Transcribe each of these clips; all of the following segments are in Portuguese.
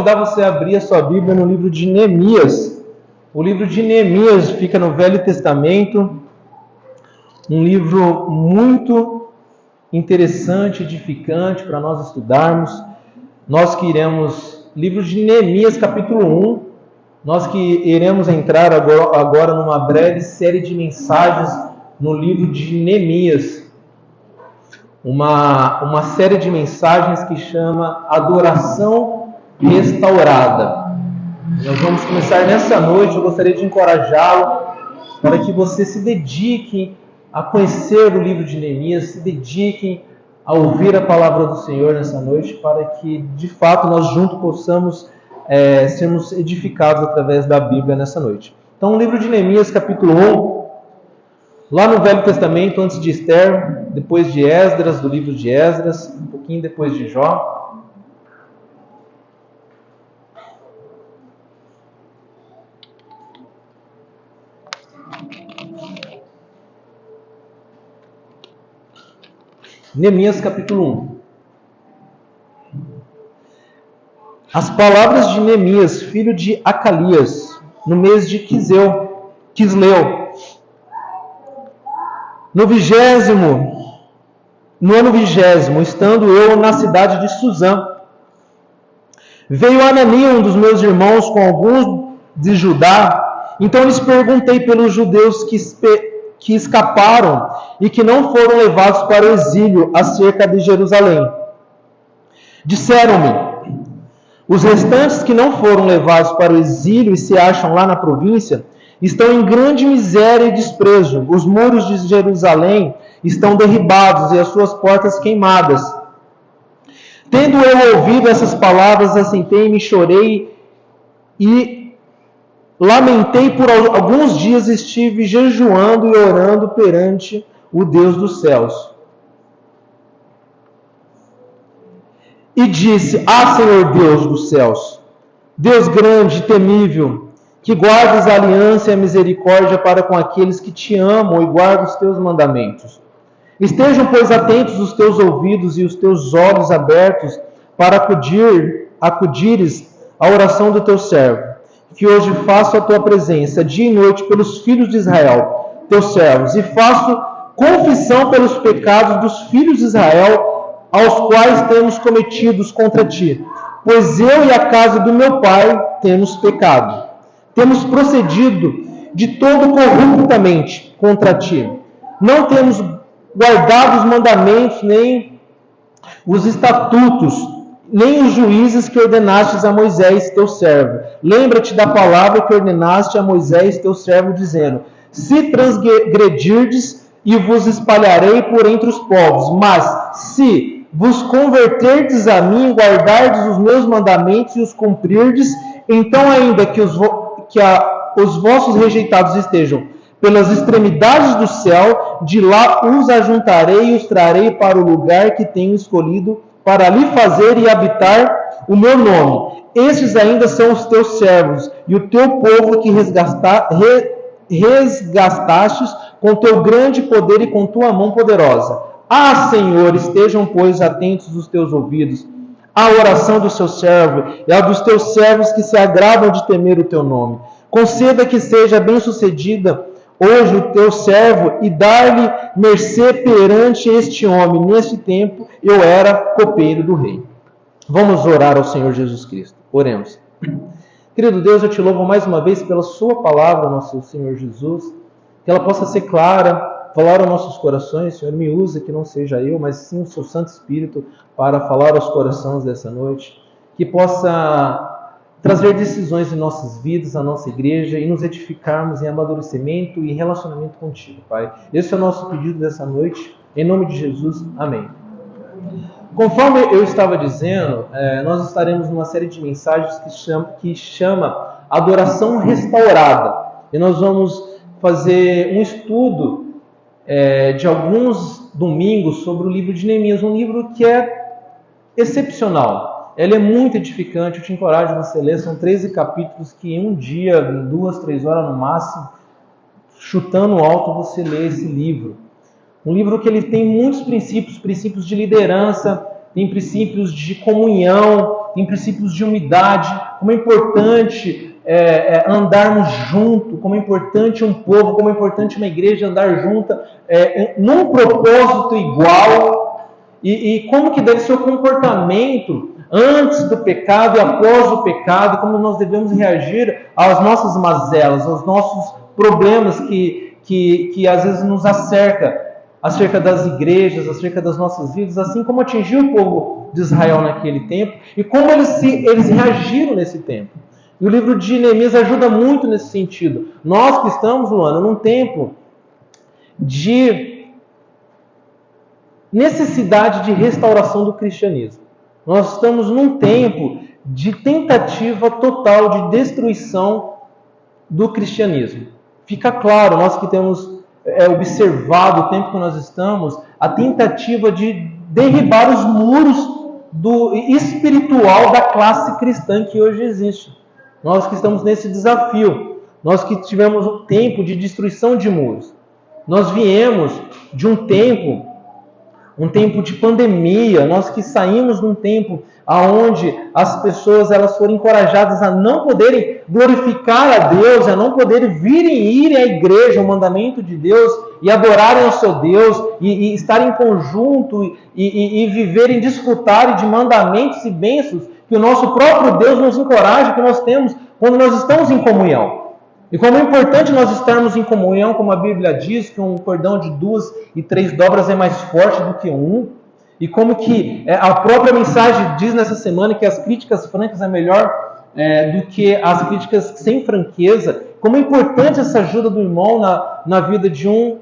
Convidar você a abrir a sua Bíblia no livro de Neemias. O livro de Neemias fica no Velho Testamento, um livro muito interessante, edificante para nós estudarmos. Nós que iremos, livro de Neemias, capítulo 1, nós que iremos entrar agora numa breve série de mensagens no livro de Neemias. Uma série de mensagens que chama Adoração Restaurada. Nós vamos começar nessa noite. Eu gostaria de encorajá-lo para que você se dedique a conhecer o livro de Neemias, se dediquem a ouvir a palavra do Senhor nessa noite, para que de fato nós juntos possamos sermos edificados através da Bíblia nessa noite. Então, o livro de Neemias, capítulo 1, lá no Velho Testamento, antes de Esther, depois de Esdras, do livro de Esdras, um pouquinho depois de Jó. Neemias, capítulo 1. As palavras de Neemias, filho de Acalias, no mês de Quisleu, no ano 20º, estando eu na cidade de Suzã, veio Anania, um dos meus irmãos, com alguns de Judá. Então lhes perguntei pelos judeus que escaparam e que não foram levados para o exílio acerca de Jerusalém. Disseram-me: os restantes que não foram levados para o exílio e se acham lá na província estão em grande miséria e desprezo. Os muros de Jerusalém estão derribados e as suas portas queimadas. Tendo eu ouvido essas palavras, assentei-me, chorei e lamentei por alguns dias. Estive jejuando e orando perante o Deus dos céus. E disse: Ah, Senhor Deus dos céus, Deus grande e temível, que guardas a aliança e a misericórdia para com aqueles que te amam e guardam os teus mandamentos. Estejam, pois, atentos os teus ouvidos e os teus olhos abertos para acudires à oração do teu servo, que hoje faço a tua presença dia e noite pelos filhos de Israel, teus servos, e faço confissão pelos pecados dos filhos de Israel, aos quais temos cometidos contra ti. Pois eu e a casa do meu pai temos pecado. Temos procedido de todo corruptamente contra ti. Não temos guardado os mandamentos, nem os estatutos, nem os juízes que ordenastes a Moisés, teu servo. Lembra-te da palavra que ordenaste a Moisés, teu servo, dizendo: se transgredirdes, e vos espalharei por entre os povos, mas se vos converterdes a mim, guardardes os meus mandamentos e os cumprirdes, então ainda que os vossos rejeitados estejam pelas extremidades do céu, de lá os ajuntarei e os trarei para o lugar que tenho escolhido para ali fazer e habitar o meu nome. Estes ainda são os teus servos e o teu povo que resgastastes com teu grande poder e com tua mão poderosa. Ah, Senhor, estejam, pois, atentos os teus ouvidos à oração do seu servo e à dos teus servos que se agradam de temer o teu nome. Conceda que seja bem-sucedida hoje o teu servo e dar-lhe mercê perante este homem. Neste tempo eu era copeiro do rei. Vamos orar ao Senhor Jesus Cristo. Oremos. Querido Deus, eu te louvo mais uma vez pela sua palavra, nosso Senhor Jesus, que ela possa ser clara, falar aos nossos corações. Senhor, me usa, que não seja eu, mas sim o seu Santo Espírito para falar aos corações dessa noite, que possa trazer decisões em nossas vidas, na nossa igreja, e nos edificarmos em amadurecimento e relacionamento contigo, Pai. Esse é o nosso pedido dessa noite, em nome de Jesus, amém. Conforme eu estava dizendo, nós estaremos numa série de mensagens que chama Adoração Restaurada, e nós vamos fazer um estudo de alguns domingos sobre o livro de Neemias, um livro que é excepcional. Ele é muito edificante, eu te encorajo a você ler. São 13 capítulos que em um dia, em 2, 3 horas no máximo, chutando alto, você lê esse livro. Um livro que ele tem muitos princípios de liderança, tem princípios de comunhão, em princípios de unidade, como é importante andarmos junto, como é importante um povo, como é importante uma igreja andar junta, num propósito igual, e como que deve ser o comportamento antes do pecado e após o pecado, como nós devemos reagir às nossas mazelas, aos nossos problemas que às vezes nos acerca das igrejas, acerca das nossas vidas, assim como atingiu o povo de Israel naquele tempo, e como eles reagiram nesse tempo. E o livro de Neemias ajuda muito nesse sentido. Nós que estamos, Luana, num tempo de necessidade de restauração do cristianismo. Nós estamos num tempo de tentativa total de destruição do cristianismo. Fica claro, nós que temos observado o tempo que nós estamos, a tentativa de derribar os muros espiritual da classe cristã que hoje existe. Nós que estamos nesse desafio, nós que tivemos um tempo de destruição de muros. Nós viemos de um tempo de pandemia, nós que saímos de um tempo onde as pessoas elas foram encorajadas a não poderem glorificar a Deus, a não poderem irem à igreja, o mandamento de Deus, e adorarem ao seu Deus, e estarem em conjunto, e viverem, desfrutarem de mandamentos e bênçãos que o nosso próprio Deus nos encoraja, que nós temos quando nós estamos em comunhão. E como é importante nós estarmos em comunhão, como a Bíblia diz, que um cordão de 2 e 3 dobras é mais forte do que um. E como que a própria mensagem diz nessa semana que as críticas francas é melhor do que as críticas sem franqueza. Como é importante essa ajuda do irmão na vida de um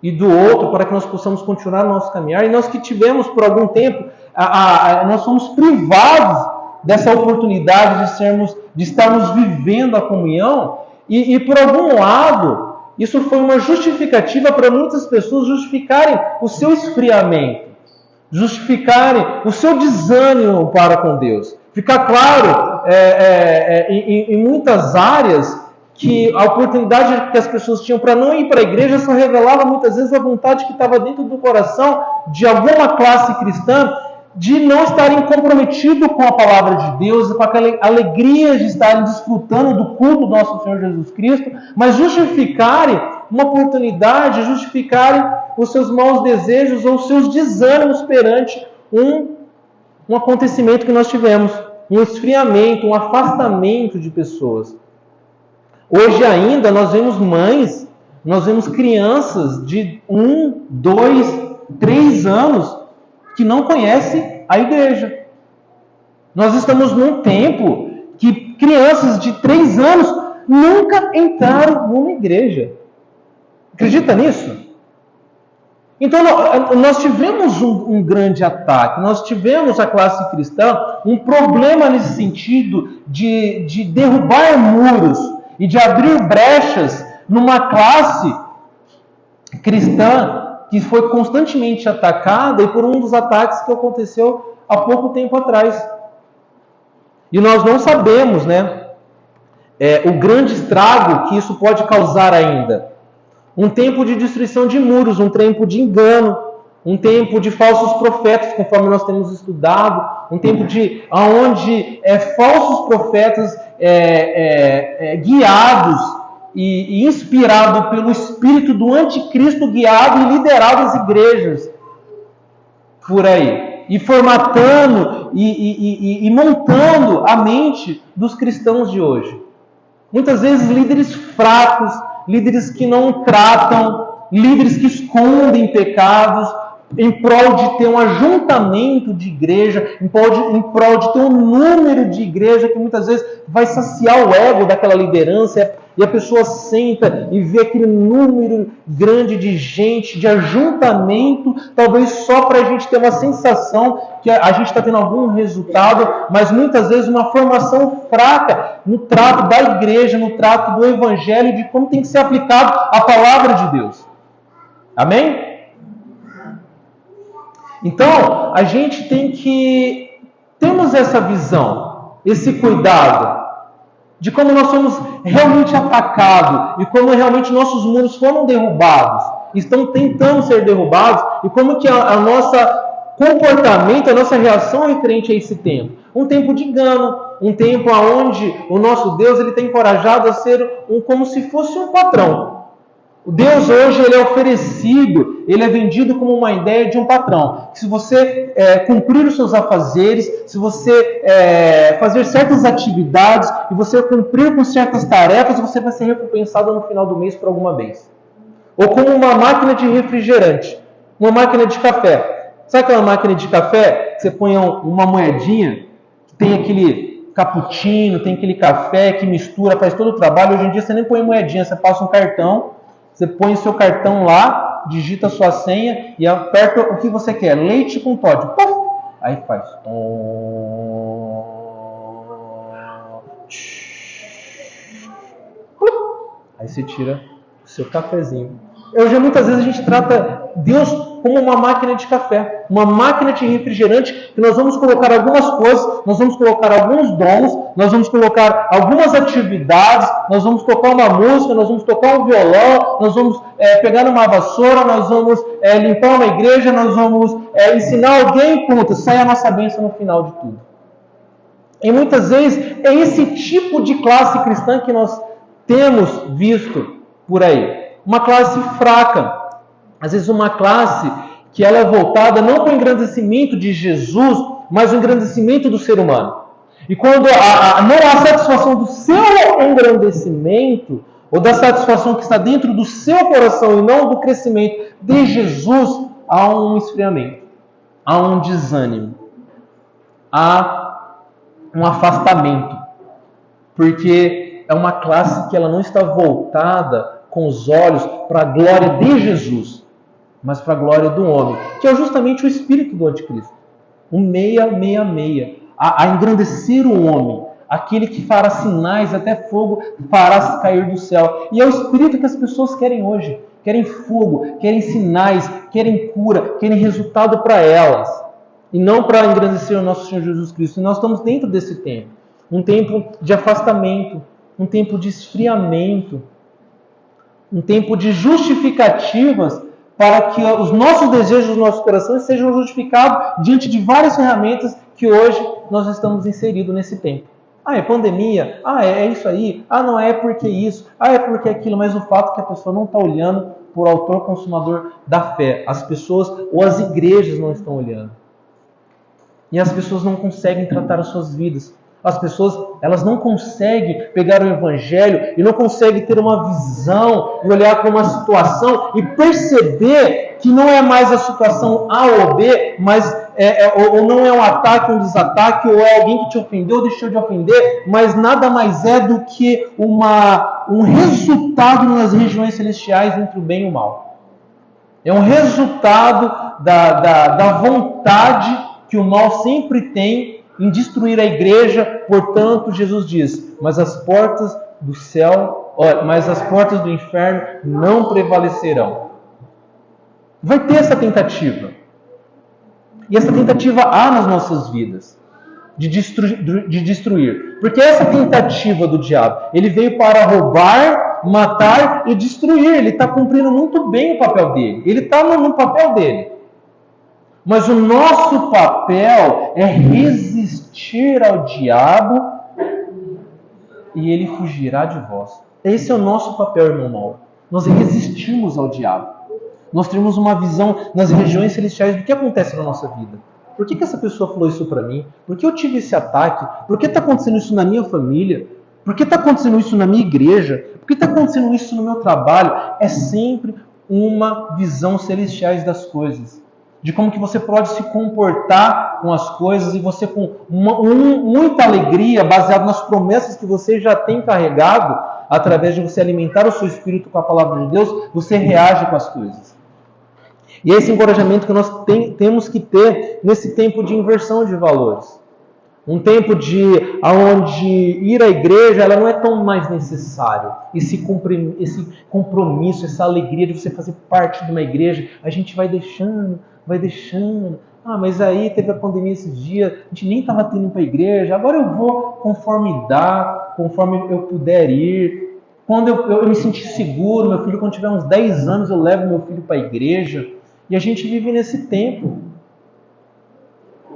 e do outro, para que nós possamos continuar no nosso caminhar. E nós que tivemos por algum tempo, nós somos privados dessa oportunidade de estarmos vivendo a comunhão, e por algum lado, isso foi uma justificativa para muitas pessoas justificarem o seu esfriamento, justificarem o seu desânimo para com Deus. Fica claro em muitas áreas que a oportunidade que as pessoas tinham para não ir para a igreja só revelava muitas vezes a vontade que estava dentro do coração de alguma classe cristã de não estarem comprometidos com a palavra de Deus, com aquela alegria de estarem desfrutando do culto do nosso Senhor Jesus Cristo, mas justificarem uma oportunidade, justificarem os seus maus desejos ou os seus desânimos perante um acontecimento que nós tivemos, um esfriamento, um afastamento de pessoas. Hoje ainda nós vemos mães, nós vemos crianças de 1, 2, 3 anos que não conhecem a igreja. Nós estamos num tempo que crianças de 3 anos nunca entraram numa igreja. Acredita nisso? Então nós tivemos um grande ataque, nós tivemos a classe cristã um problema nesse sentido de derrubar muros e de abrir brechas numa classe cristã que foi constantemente atacada e por um dos ataques que aconteceu há pouco tempo atrás. E nós não sabemos, o grande estrago que isso pode causar ainda. Um tempo de destruição de muros, um tempo de engano, um tempo de falsos profetas, conforme nós temos estudado, um tempo onde falsos profetas guiados e inspirado pelo espírito do anticristo, guiado e liderado as igrejas por aí, e formatando e montando a mente dos cristãos de hoje. Muitas vezes líderes fracos, líderes que não tratam, líderes que escondem pecados, em prol de ter um ajuntamento de igreja, em prol de ter um número de igreja que muitas vezes vai saciar o ego daquela liderança, e a pessoa senta e vê aquele número grande de gente, de ajuntamento, talvez só para a gente ter uma sensação que a gente está tendo algum resultado, mas muitas vezes uma formação fraca no trato da igreja, no trato do evangelho, de como tem que ser aplicado a palavra de Deus. Amém? Então, a gente tem que termos essa visão, esse cuidado, de como nós somos realmente atacados e como realmente nossos muros foram derrubados, estão tentando ser derrubados, e como que a nossa comportamento, a nossa reação é referente a esse tempo. um tempo de engano, um tempo onde o nosso Deus ele está encorajado a ser como se fosse um patrão. O Deus hoje ele é oferecido, ele é vendido como uma ideia de um patrão. Se você cumprir os seus afazeres, se você fazer certas atividades e você cumprir com certas tarefas, você vai ser recompensado no final do mês por alguma vez. Ou como uma máquina de refrigerante, uma máquina de café. Sabe aquela máquina de café que você põe uma moedinha, que tem aquele cappuccino, tem aquele café que mistura, faz todo o trabalho. Hoje em dia você nem põe moedinha, você passa um cartão, você põe o seu cartão lá, digita a sua senha e aperta o que você quer. Leite com Toddy. Puff! Aí faz. Aí você tira o seu cafezinho. Hoje, muitas vezes, a gente trata Deus como uma máquina de café, uma máquina de refrigerante, que nós vamos colocar algumas coisas, nós vamos colocar alguns dons, nós vamos colocar algumas atividades, nós vamos tocar uma música, nós vamos tocar um violão, nós vamos pegar uma vassoura, nós vamos limpar uma igreja, nós vamos ensinar alguém, pronto, sai a nossa bênção no final de tudo. E muitas vezes é esse tipo de classe cristã que nós temos visto por aí. Uma classe fraca, às vezes uma classe que ela é voltada não para o engrandecimento de Jesus, mas o engrandecimento do ser humano. E quando não há satisfação do seu engrandecimento, ou da satisfação que está dentro do seu coração e não do crescimento de Jesus, há um esfriamento, há um desânimo, há um afastamento. Porque é uma classe que ela não está voltada com os olhos para a glória de Jesus, mas para a glória do homem, que é justamente o espírito do anticristo. O 666, a engrandecer o homem, aquele que fará sinais, até fogo fará cair do céu. E é o espírito que as pessoas querem hoje. Querem fogo, querem sinais, querem cura, querem resultado para elas. E não para engrandecer o nosso Senhor Jesus Cristo. E nós estamos dentro desse tempo. Um tempo de afastamento, um tempo de esfriamento, um tempo de justificativas para que os nossos desejos, os nossos corações sejam justificados diante de várias ferramentas que hoje nós estamos inseridos nesse tempo. É pandemia, é isso aí, não é porque isso, é porque aquilo, mas o fato é que a pessoa não está olhando por autor consumador da fé. As pessoas ou as igrejas não estão olhando. E as pessoas não conseguem tratar as suas vidas. As pessoas, elas não conseguem pegar o Evangelho e não conseguem ter uma visão e olhar para uma situação e perceber que não é mais a situação A ou B, mas ou não é um ataque, um desataque, ou é alguém que te ofendeu ou deixou de ofender, mas nada mais é do que um resultado nas regiões celestiais entre o bem e o mal. É um resultado da vontade que o mal sempre tem em destruir a igreja. Portanto, Jesus diz, mas as portas do céu, mas as portas do inferno não prevalecerão. Vai ter essa tentativa. E essa tentativa há nas nossas vidas de destruir. Porque essa tentativa do diabo, ele veio para roubar, matar e destruir. Ele está cumprindo muito bem o papel dele. Ele está no papel dele. Mas o nosso papel é resistir ao diabo e ele fugirá de vós. Esse é o nosso papel, irmão Mauro. Nós resistimos ao diabo. Nós temos uma visão nas regiões celestiais do que acontece na nossa vida. Por que essa pessoa falou isso para mim? Por que eu tive esse ataque? Por que está acontecendo isso na minha família? Por que está acontecendo isso na minha igreja? Por que está acontecendo isso no meu trabalho? É sempre uma visão celestiais das coisas. De como que você pode se comportar com as coisas e você com muita alegria, baseado nas promessas que você já tem carregado, através de você alimentar o seu espírito com a palavra de Deus, você reage com as coisas. E é esse encorajamento que nós temos que ter nesse tempo de inversão de valores. Um tempo onde ir à igreja ela não é tão mais necessário. Esse compromisso, essa alegria de você fazer parte de uma igreja, a gente vai deixando. Mas aí teve a pandemia esses dias, a gente nem estava tendo para a igreja, agora eu vou conforme dá, conforme eu puder ir. Quando eu me sentir seguro, meu filho, quando tiver uns 10 anos, eu levo meu filho para a igreja. E a gente vive nesse tempo.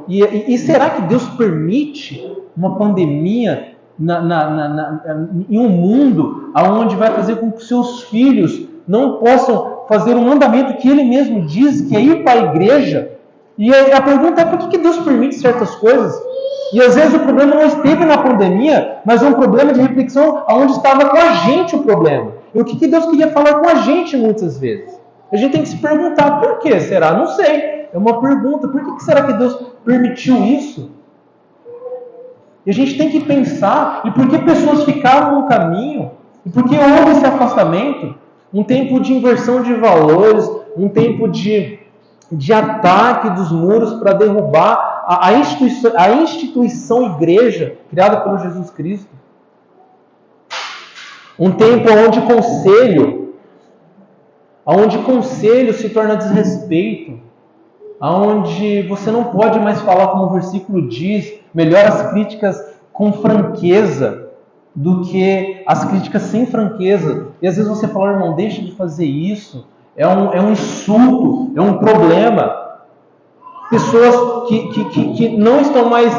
E será que Deus permite uma pandemia em um mundo onde vai fazer com que seus filhos não possam fazer um mandamento que Ele mesmo diz, que é ir para a igreja? E a pergunta é: por que Deus permite certas coisas? E às vezes o problema não esteve na pandemia, mas é um problema de reflexão onde estava com a gente o problema. E o que Deus queria falar com a gente muitas vezes? A gente tem que se perguntar: por que será? Não sei. É uma pergunta. Por que será que Deus permitiu isso? E a gente tem que pensar: e por que pessoas ficaram no caminho? E por que houve esse afastamento? Um tempo de inversão de valores, um tempo de ataque dos muros para derrubar a instituição igreja criada por Jesus Cristo. Um tempo onde conselho se torna desrespeito, onde você não pode mais falar como o versículo diz, melhor as críticas com franqueza do que as críticas sem franqueza. E às vezes você fala: irmão, deixa de fazer isso, é um insulto, é um problema. Pessoas que não estão mais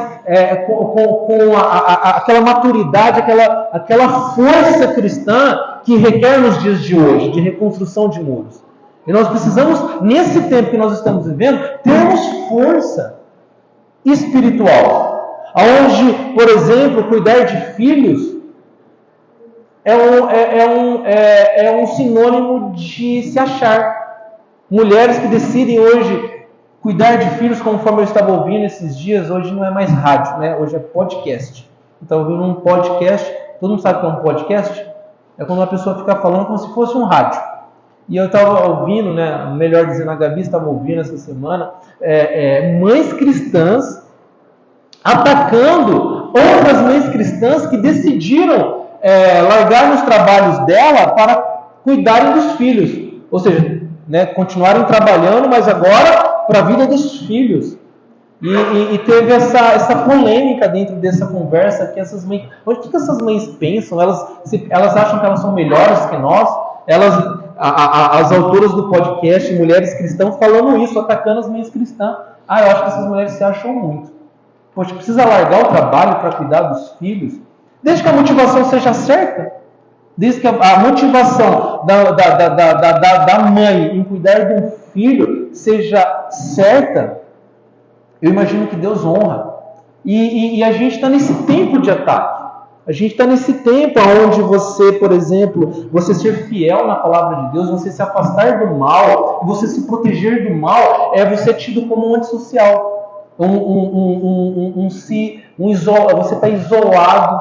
com aquela maturidade, aquela força cristã que requer nos dias de hoje, de reconstrução de muros. E nós precisamos, nesse tempo que nós estamos vivendo, termos força espiritual. Onde, por exemplo, cuidar de filhos é um sinônimo de se achar. Mulheres que decidem hoje cuidar de filhos, conforme eu estava ouvindo esses dias, hoje não é mais rádio, né? Hoje é podcast. Eu estava ouvindo um podcast. Todo mundo sabe o que é um podcast? É quando uma pessoa fica falando como se fosse um rádio. E eu estava ouvindo, né? Melhor dizendo, a Gabi estava ouvindo essa semana, mães cristãs atacando outras mães cristãs que decidiram largar os trabalhos dela para cuidarem dos filhos. Ou seja, né, continuarem trabalhando, mas agora para a vida dos filhos. E teve essa polêmica dentro dessa conversa, que essas mães... O que essas mães pensam? Elas acham que elas são melhores que nós? As autoras do podcast, mulheres cristãs, falando isso, atacando as mães cristãs. Eu acho que essas mulheres se acham muito. Poxa, precisa largar o trabalho para cuidar dos filhos? Desde que a motivação seja certa, desde que a motivação da mãe em cuidar de um filho seja certa, eu imagino que Deus honra. E a gente está nesse tempo de ataque. A gente está nesse tempo onde você, por exemplo, você ser fiel na palavra de Deus, você se afastar do mal, você se proteger do mal, você tido como um antissocial. Você está isolado,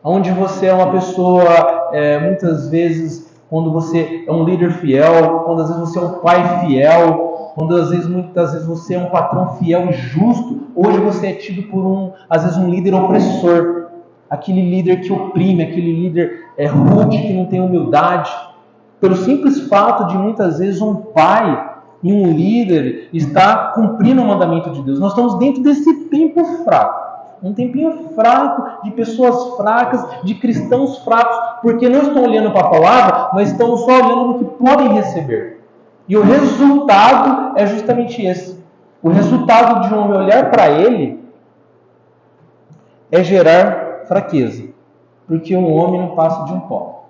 onde você é uma pessoa, muitas vezes, quando você é um líder fiel, quando às vezes você é um pai fiel, quando muitas vezes você é um patrão fiel e justo, hoje você é tido por às vezes um líder opressor, aquele líder que oprime, aquele líder rude, que não tem humildade, pelo simples fato de muitas vezes um pai e um líder estar cumprindo o mandamento de Deus. Nós estamos dentro desse tempo fraco. Um tempinho fraco, de pessoas fracas, de cristãos fracos, porque não estão olhando para a palavra, mas estão só olhando no que podem receber. E o resultado é justamente esse. O resultado de um homem olhar para ele é gerar fraqueza, porque um homem não passa de um pó.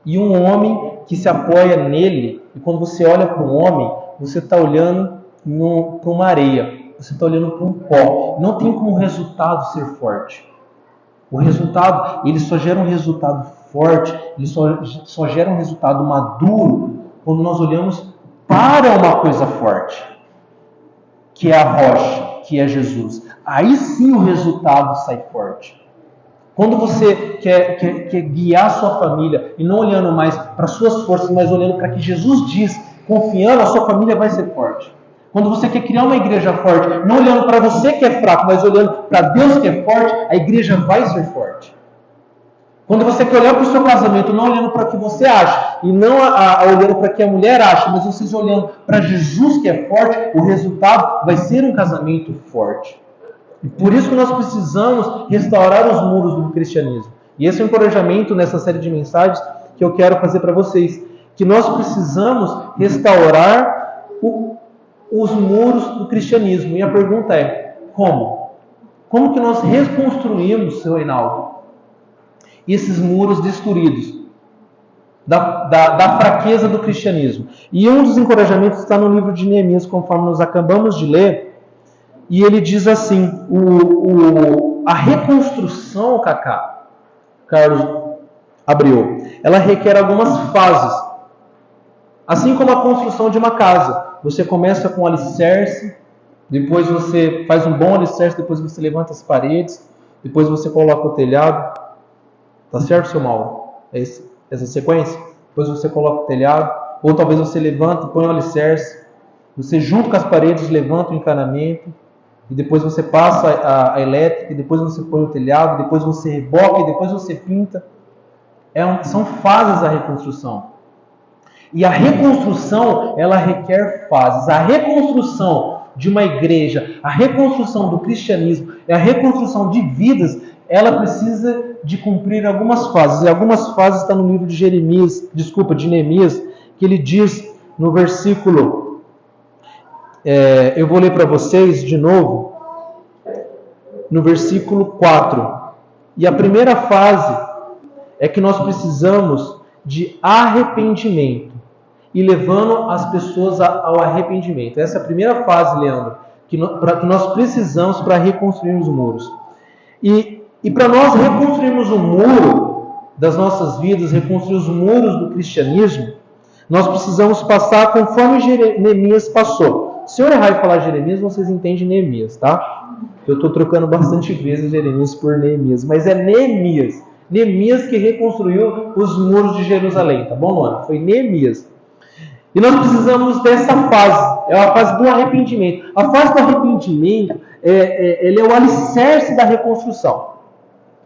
E um homem que se apoia nele, e quando você olha para um homem, você está olhando para uma areia. Você está olhando para um pó. Não tem como resultado ser forte. O resultado, ele só gera um resultado forte, ele só gera um resultado maduro quando nós olhamos para uma coisa forte, que é a rocha, que é Jesus. Aí sim o resultado sai forte. Quando você quer guiar a sua família e não olhando mais para as suas forças, mas olhando para o que Jesus diz, confiando, a sua família vai ser forte. Quando você quer criar uma igreja forte, não olhando para você que é fraco, mas olhando para Deus que é forte, a igreja vai ser forte. Quando você quer olhar para o seu casamento, não olhando para o que você acha, e não olhando para o que a mulher acha, mas vocês olhando para Jesus que é forte, o resultado vai ser um casamento forte. E por isso que nós precisamos restaurar os muros do cristianismo. E esse é o encorajamento nessa série de mensagens que eu quero fazer para vocês. Que nós precisamos restaurar os muros do cristianismo. E a pergunta é: Como? Como que nós reconstruímos, seu Reinaldo, esses muros destruídos da fraqueza do cristianismo? E um dos encorajamentos está no livro de Neemias, conforme nós acabamos de ler, e ele diz assim, a reconstrução, Carlos Abreu, ela requer algumas fases. Assim como a construção de uma casa. Você começa com o alicerce, depois você faz um bom alicerce, depois você levanta as paredes, depois você coloca o telhado. Tá certo, seu Mauro? É essa sequência? Depois você coloca o telhado, ou talvez você levanta, põe o alicerce, você junto com as paredes levanta o encanamento, e depois você passa a elétrica, e depois você põe o telhado, depois você reboca, e depois você pinta. São fases da reconstrução. E a reconstrução, ela requer fases. A reconstrução de uma igreja, a reconstrução do cristianismo, a reconstrução de vidas, ela precisa de cumprir algumas fases. E algumas fases estão no livro de Neemias, que ele diz no versículo, eu vou ler para vocês de novo, no versículo 4. E a primeira fase é que nós precisamos de arrependimento e levando as pessoas ao arrependimento. Essa é a primeira fase, Leandro, que nós precisamos para reconstruirmos os muros. E para nós reconstruirmos o muro das nossas vidas, reconstruir os muros do cristianismo, nós precisamos passar conforme Neemias passou. Se eu errar e falar Jeremias, vocês entendem Neemias, tá? Eu estou trocando bastante vezes Jeremias por Neemias, mas é Neemias. Neemias que reconstruiu os muros de Jerusalém, tá bom, Luana? Foi Neemias. E nós precisamos dessa fase, é a fase do arrependimento. A fase do arrependimento, ele é o alicerce da reconstrução.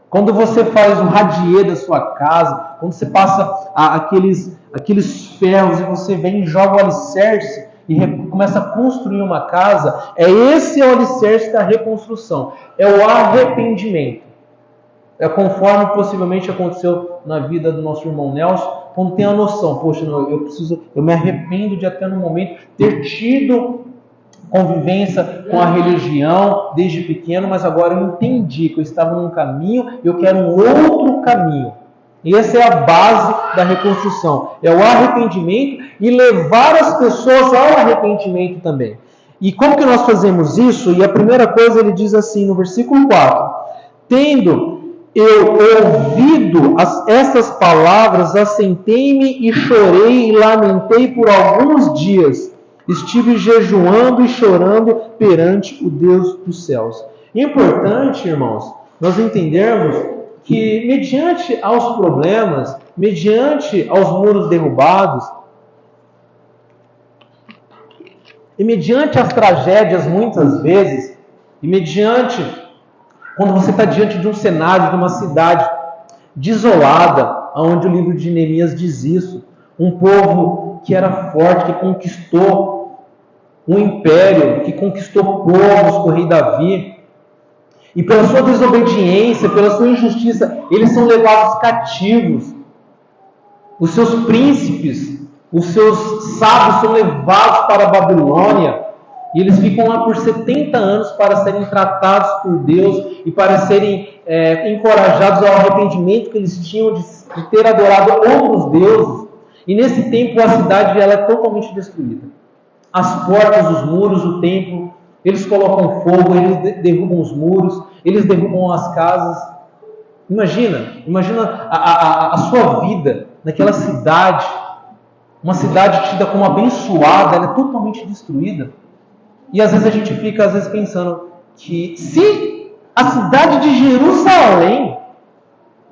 Quando você faz o radier da sua casa, quando você passa aqueles ferros e você vem e joga o alicerce e começa a construir uma casa, esse é o alicerce da reconstrução, é o arrependimento. É conforme possivelmente aconteceu na vida do nosso irmão Nelson, quando tem a noção, poxa, eu me arrependo de até no momento ter tido convivência com a religião desde pequeno, mas agora eu entendi que eu estava num caminho e eu quero um outro caminho. E essa é a base da reconstrução, é o arrependimento e levar as pessoas ao arrependimento também. E como que nós fazemos isso? E a primeira coisa ele diz assim no versículo 4, tendo eu ouvido estas palavras, assentei-me e chorei e lamentei por alguns dias. Estive jejuando e chorando perante o Deus dos céus. Importante, irmãos, nós entendermos que mediante aos problemas, mediante aos muros derrubados, e mediante as tragédias muitas vezes, e mediante quando você está diante de um cenário, de uma cidade desolada, onde o livro de Neemias diz isso, um povo que era forte, que conquistou um império, que conquistou povos com o rei Davi, e pela sua desobediência, pela sua injustiça, eles são levados cativos. Os seus príncipes, os seus sábios são levados para a Babilônia, e eles ficam lá por 70 anos para serem tratados por Deus e para serem encorajados ao arrependimento que eles tinham de ter adorado outros deuses. E nesse tempo a cidade ela é totalmente destruída. As portas, os muros, o templo, eles colocam fogo, eles derrubam os muros, eles derrubam as casas. Imagina a sua vida naquela cidade, uma cidade tida como abençoada, ela é totalmente destruída. E às vezes a gente fica pensando que se a cidade de Jerusalém,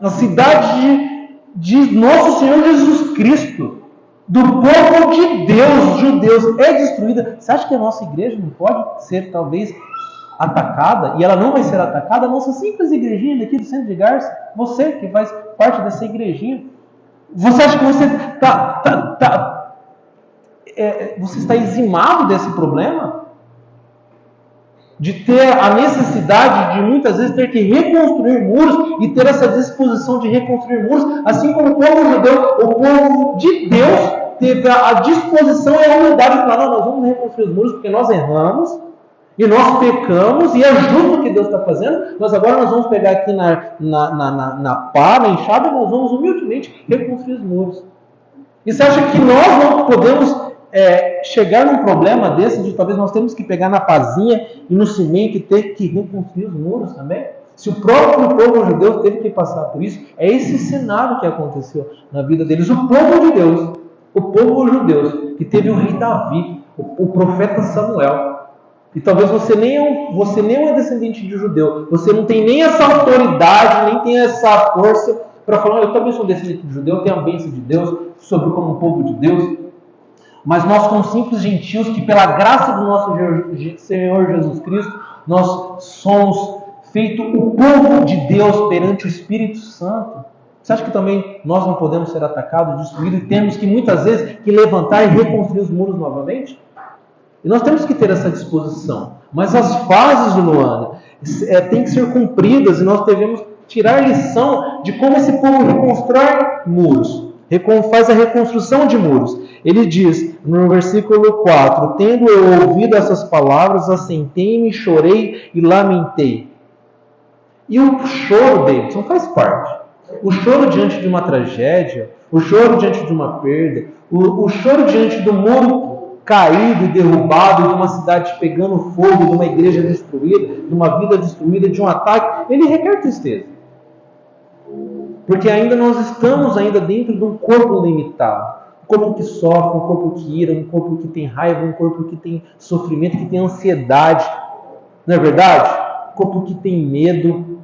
a cidade de nosso Senhor Jesus Cristo, do povo de Deus, judeus, é destruída, você acha que a nossa igreja não pode ser talvez atacada? E ela não vai ser atacada? A nossa simples igrejinha daqui do centro de Garça, você que faz parte dessa igrejinha, você acha que você você está eximado desse problema? De ter a necessidade de muitas vezes ter que reconstruir muros e ter essa disposição de reconstruir muros, assim como o povo judeu, o povo de Deus teve a disposição e a humildade de falar, não, nós vamos reconstruir os muros porque nós erramos, E nós pecamos, e é justo o que Deus está fazendo, mas agora nós vamos pegar aqui na pá, na enxada, e nós vamos humildemente reconstruir os muros. E você acha que nós não podemos chegar num problema desse, de talvez nós temos que pegar na pazinha e no cimento e ter que reconstruir os muros também? Se o próprio povo judeu teve que passar por isso, é esse cenário que aconteceu na vida deles. O povo de Deus, o povo judeu, que teve o rei Davi, o profeta Samuel. E talvez você nem é descendente de judeu, você não tem nem essa autoridade, nem tem essa força para falar, eu também sou descendente de judeu, tenho a bênção de Deus, sobre como povo de Deus. Mas nós, como simples gentios, que pela graça do nosso Senhor Jesus Cristo, nós somos feito o povo de Deus perante o Espírito Santo. Você acha que também nós não podemos ser atacados, destruídos, e temos que muitas vezes que levantar e reconstruir os muros novamente? E nós temos que ter essa disposição. Mas as fases de Luana têm que ser cumpridas, e nós devemos tirar lição de como esse povo reconstrói muros. Faz a reconstrução de muros. Ele diz no versículo 4: tendo eu ouvido essas palavras, assentei-me, chorei e lamentei. E o choro deles não faz parte. O choro diante de uma tragédia, o choro diante de uma perda, o choro diante do muro caído e derrubado, de uma cidade pegando fogo, de uma igreja destruída, de uma vida destruída, de um ataque, ele requer tristeza. Porque ainda nós estamos dentro de um corpo limitado. Um corpo que sofre, um corpo que ira, um corpo que tem raiva, um corpo que tem sofrimento, que tem ansiedade. Não é verdade? Um corpo que tem medo.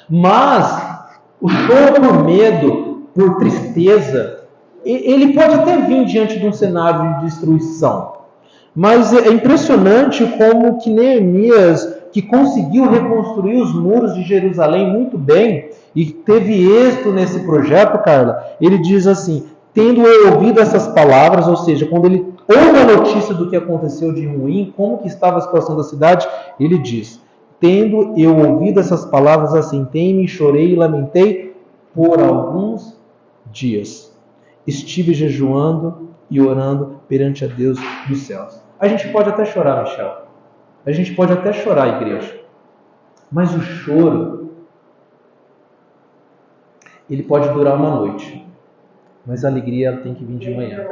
Mas o choro por medo, por tristeza, ele pode até vir diante de um cenário de destruição. Mas é impressionante como que Neemias, que conseguiu reconstruir os muros de Jerusalém muito bem, e teve êxito nesse projeto, Carla, ele diz assim: tendo eu ouvido essas palavras, ou seja, quando ele ouve a notícia do que aconteceu de ruim, como que estava a situação da cidade, ele diz: tendo eu ouvido essas palavras, assentei-me, chorei e lamentei por alguns dias. Estive jejuando e orando perante a Deus dos céus. A gente pode até chorar, Michel. A gente pode até chorar, igreja. Mas o choro, ele pode durar uma noite. Mas a alegria ela tem que vir de manhã.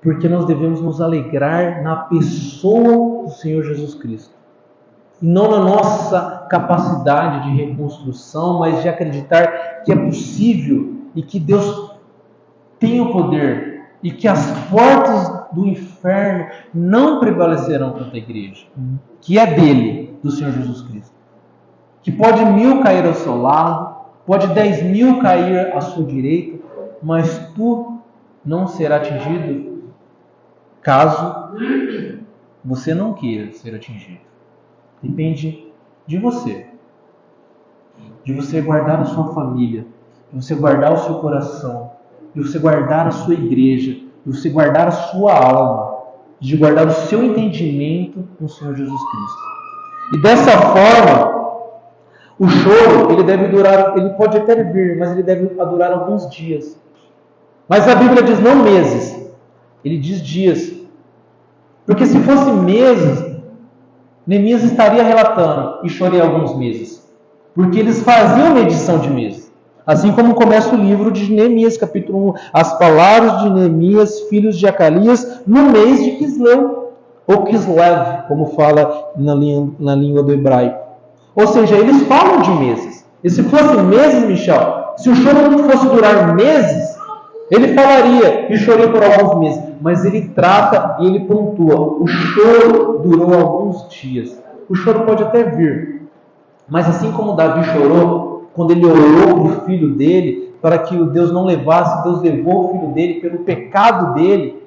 Porque nós devemos nos alegrar na pessoa do Senhor Jesus Cristo. E não na nossa capacidade de reconstrução, mas de acreditar que é possível e que Deus tem o poder e que as portas do inferno não prevalecerão contra a igreja, que é dele, do Senhor Jesus Cristo. Que pode 1000 cair ao seu lado, pode 10.000 cair à sua direita, mas tu não será atingido caso você não queira ser atingido. Depende de você guardar a sua família, de você guardar o seu coração, de você guardar a sua igreja, de você guardar a sua alma, de guardar o seu entendimento no Senhor Jesus Cristo. E dessa forma, o choro, ele pode até vir, mas ele deve durar alguns dias. Mas a Bíblia diz não meses, ele diz dias. Porque se fosse meses, Neemias estaria relatando, e chorei alguns meses. Porque eles faziam medição de meses. Assim como começa o livro de Neemias, capítulo 1, as palavras de Neemias, filhos de Acalias, no mês de Quisleu, ou Kislev, como fala na língua do hebraico. Ou seja, eles falam de meses. E se fosse meses, Michel, se o choro não fosse durar meses, ele falaria, e chorei por alguns meses. Mas ele trata e ele pontua, o choro durou alguns dias. O choro pode até vir. Mas assim como Davi chorou, quando ele orou para o filho dele, para que o Deus não levasse, Deus levou o filho dele pelo pecado dele.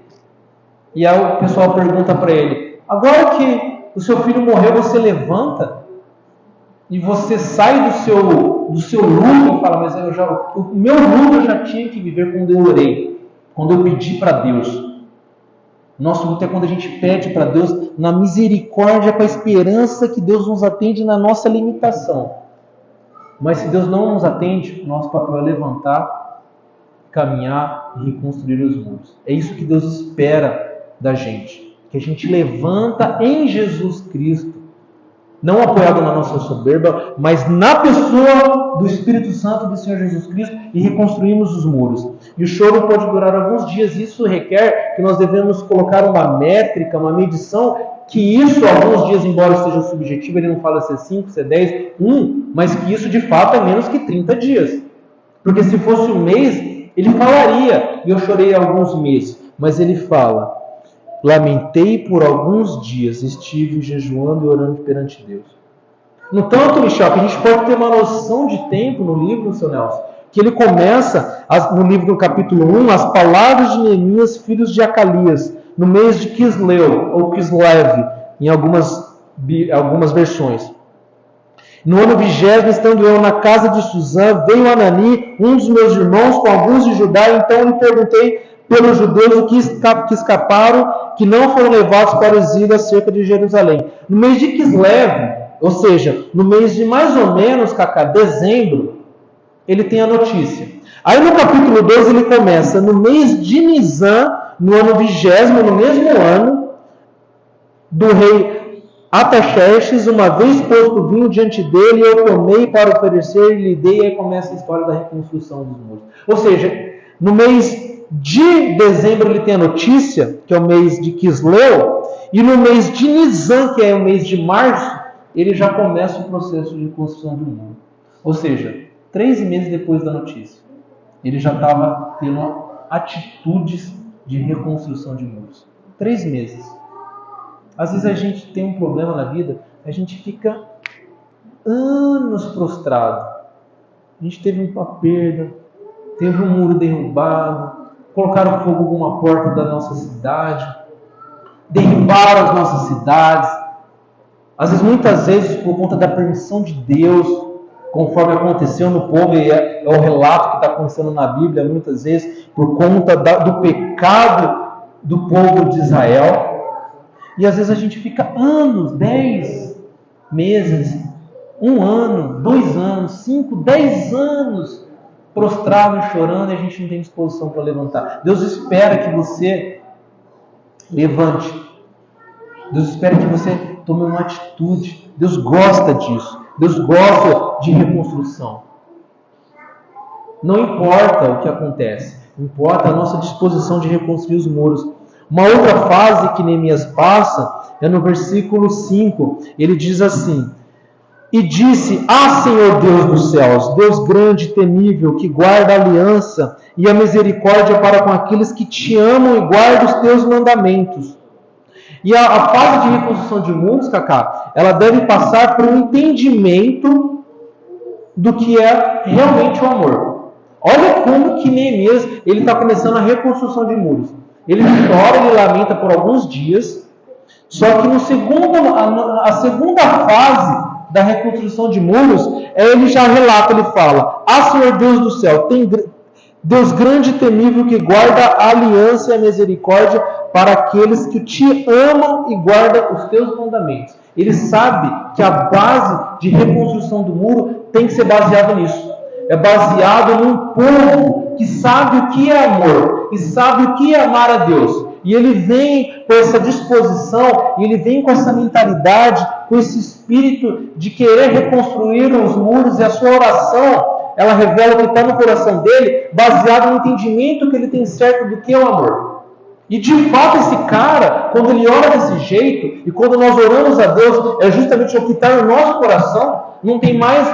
E aí o pessoal pergunta para ele: agora que o seu filho morreu, você levanta? E você sai do seu luto e fala: mas o meu luto eu já tinha que viver quando eu orei, quando eu pedi para Deus. Nosso luto é quando a gente pede para Deus na misericórdia, com a esperança que Deus nos atende na nossa limitação. Mas se Deus não nos atende, nosso papel é levantar, caminhar e reconstruir os muros. É isso que Deus espera da gente. que a gente levanta em Jesus Cristo, não apoiado na nossa soberba, mas na pessoa do Espírito Santo do Senhor Jesus Cristo, e reconstruímos os muros. E o choro pode durar alguns dias. Isso requer que nós devemos colocar uma métrica, uma medição, que isso, alguns dias, embora esteja subjetivo, ele não fala se é 5, se é 10, mas que isso de fato é menos que 30 dias. Porque se fosse um mês, ele falaria, e eu chorei alguns meses, mas ele fala: lamentei por alguns dias, estive jejuando e orando perante Deus. No tanto, Michel, que a gente pode ter uma noção de tempo no livro, seu Nelson, que ele começa, no livro do capítulo 1, as palavras de Neemias, filhos de Acalias, no mês de Quisleu, ou Kislev, em algumas versões. No ano 20º, estando eu na casa de Suzã, veio Anani, um dos meus irmãos, com alguns de Judá, então lhe perguntei pelos judeus que escaparam, que não foram levados para o exílio acerca de Jerusalém. No mês de Kislev, ou seja, no mês de mais ou menos, dezembro, ele tem a notícia. Aí no capítulo 12 ele começa: no mês de Nisan, no ano 20º, no mesmo ano, do rei Ataxerxes, uma vez posto vinho diante dele, eu tomei para oferecer e lhe dei. Aí começa a história da reconstrução dos muros. Ou seja, no mês de dezembro ele tem a notícia, que é o mês de Quisleu, e no mês de Nisan, que é o mês de março, ele já começa o processo de construção do muro. Ou seja, 3 meses depois da notícia, ele já estava tendo atitudes de reconstrução de muros. 3 meses. Às vezes a gente tem um problema na vida, a gente fica anos prostrado. A gente teve uma perda, teve um muro derrubado, colocaram fogo em alguma porta da nossa cidade, derrubaram as nossas cidades. Às vezes, muitas vezes, por conta da permissão de Deus, conforme aconteceu no povo, e é o relato que está acontecendo na Bíblia, muitas vezes, por conta do pecado do povo de Israel. E às vezes a gente fica anos, 10 meses, 1 ano, 2 anos, 5, 10 anos prostrado e chorando, e a gente não tem disposição para levantar. Deus espera que você levante. Deus espera que você tome uma atitude. Deus gosta disso. Deus gosta de reconstrução. Não importa o que acontece, importa a nossa disposição de reconstruir os muros. Uma outra fase que Neemias passa é no versículo 5. Ele diz assim: e disse: Senhor Deus dos céus, Deus grande e temível, que guarda a aliança e a misericórdia para com aqueles que te amam e guardam os teus mandamentos. E a fase de reconstrução de muros, Cacá, ela deve passar por um entendimento do que é realmente o amor. Olha como que Neemias está começando a reconstrução de muros. Ele chora, ele lamenta por alguns dias, só que a segunda fase da reconstrução de muros, ele já relata, ele fala: Senhor Deus do céu, tem Deus grande e temível que guarda a aliança e a misericórdia para aqueles que te amam e guardam os teus mandamentos. Ele sabe que a base de reconstrução do muro tem que ser baseada nisso. É baseado num povo que sabe o que é amor e sabe o que é amar a Deus. E ele vem com essa disposição, e ele vem com essa mentalidade, com esse espírito de querer reconstruir os muros, e a sua oração, ela revela o que está no coração dele, baseado no entendimento que ele tem certo do que é o amor. E de fato esse cara, quando ele ora desse jeito, e quando nós oramos a Deus, é justamente o que está no nosso coração. Não tem mais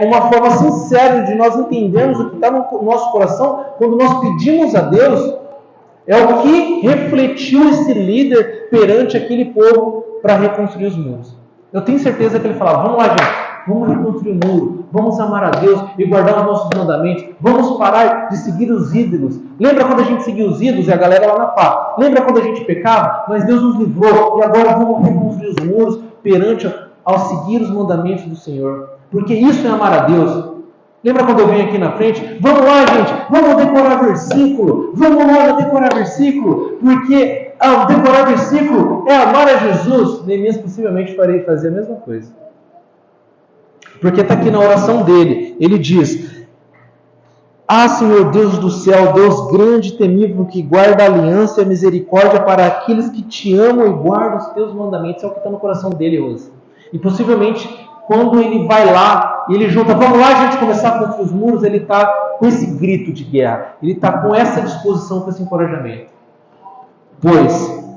uma forma sincera de nós entendermos o que está no nosso coração, quando nós pedimos a Deus. É o que refletiu esse líder perante aquele povo para reconstruir os muros. Eu tenho certeza que ele falava: vamos lá, gente, vamos reconstruir o muro, vamos amar a Deus e guardar os nossos mandamentos, vamos parar de seguir os ídolos. Lembra quando a gente seguia os ídolos e a galera lá na pá? Lembra quando a gente pecava? Mas Deus nos livrou e agora vamos reconstruir os muros perante ao seguir os mandamentos do Senhor. Porque isso é amar a Deus. Lembra quando eu venho aqui na frente? Vamos lá, gente, vamos decorar versículo. Vamos lá decorar versículo. Porque decorar versículo é amar a Jesus. Neemias possivelmente farei fazer a mesma coisa. Porque está aqui na oração dele. Ele diz: Ah, Senhor Deus do céu, Deus grande e temível, que guarda a aliança e a misericórdia para aqueles que te amam e guardam os teus mandamentos. É o que está no coração dele hoje. E possivelmente, quando ele vai lá e ele junta, vamos lá, gente, começar a construir os muros, ele está com esse grito de guerra. Ele está com essa disposição, com esse encorajamento. Pois,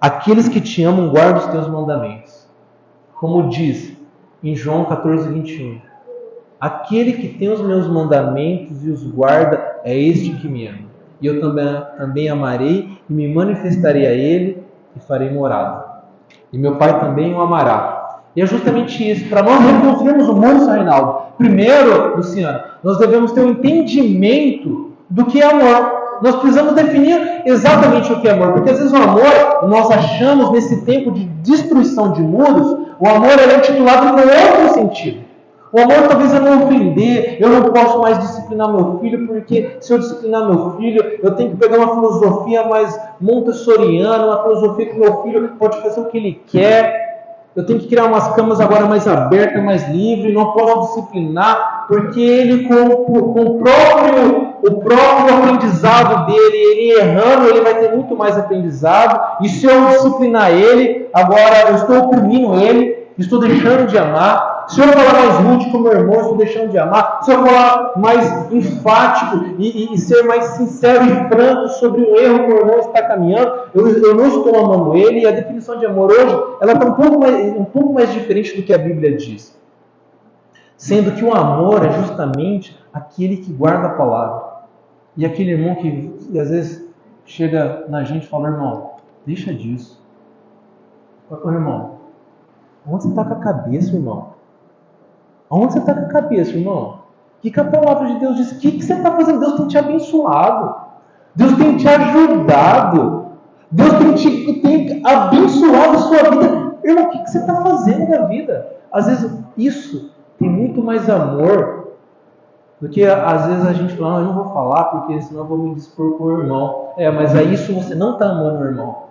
aqueles que te amam guardam os teus mandamentos. Como diz em João 14, 21. Aquele que tem os meus mandamentos e os guarda é este que me ama. E eu também amarei e me manifestarei a ele e farei morada. E meu Pai também o amará. E é justamente isso. Para nós reconstruirmos o muro, São Reinaldo, primeiro, Luciano, nós devemos ter um entendimento do que é amor. Nós precisamos definir exatamente o que é amor. Porque às vezes o amor, nós achamos nesse tempo de destruição de muros, o amor é intitulado em outro sentido. O amor talvez é não ofender, eu não posso mais disciplinar meu filho, porque se eu disciplinar meu filho, eu tenho que pegar uma filosofia mais montessoriana, uma filosofia que meu filho pode fazer o que ele quer, eu tenho que criar umas camas agora mais abertas, mais livres, não posso disciplinar, porque ele com o próprio aprendizado dele, ele errando, ele vai ter muito mais aprendizado, e se eu disciplinar ele, agora eu estou oprimindo ele, estou deixando de amar. Se eu falar mais rude com o meu irmão, estou deixando de amar. Se eu falar mais enfático e ser mais sincero e franco sobre o erro que o meu irmão está caminhando, eu não estou amando ele. E a definição de amor hoje, ela está um pouco mais diferente do que a Bíblia diz. Sendo que o amor é justamente aquele que guarda a palavra. E aquele irmão que às vezes chega na gente e fala, irmão, deixa disso. Ô irmão, onde você está com a cabeça, irmão? Onde você está com a cabeça, irmão? O que a palavra de Deus diz? O que você está fazendo? Deus tem te abençoado. Deus tem te ajudado. Deus tem abençoado a sua vida. Irmão, o que você está fazendo na vida? Às vezes isso tem muito mais amor do que às vezes a gente fala, eu não vou falar porque senão eu vou me dispor com o irmão. Mas aí isso você não está amando o irmão.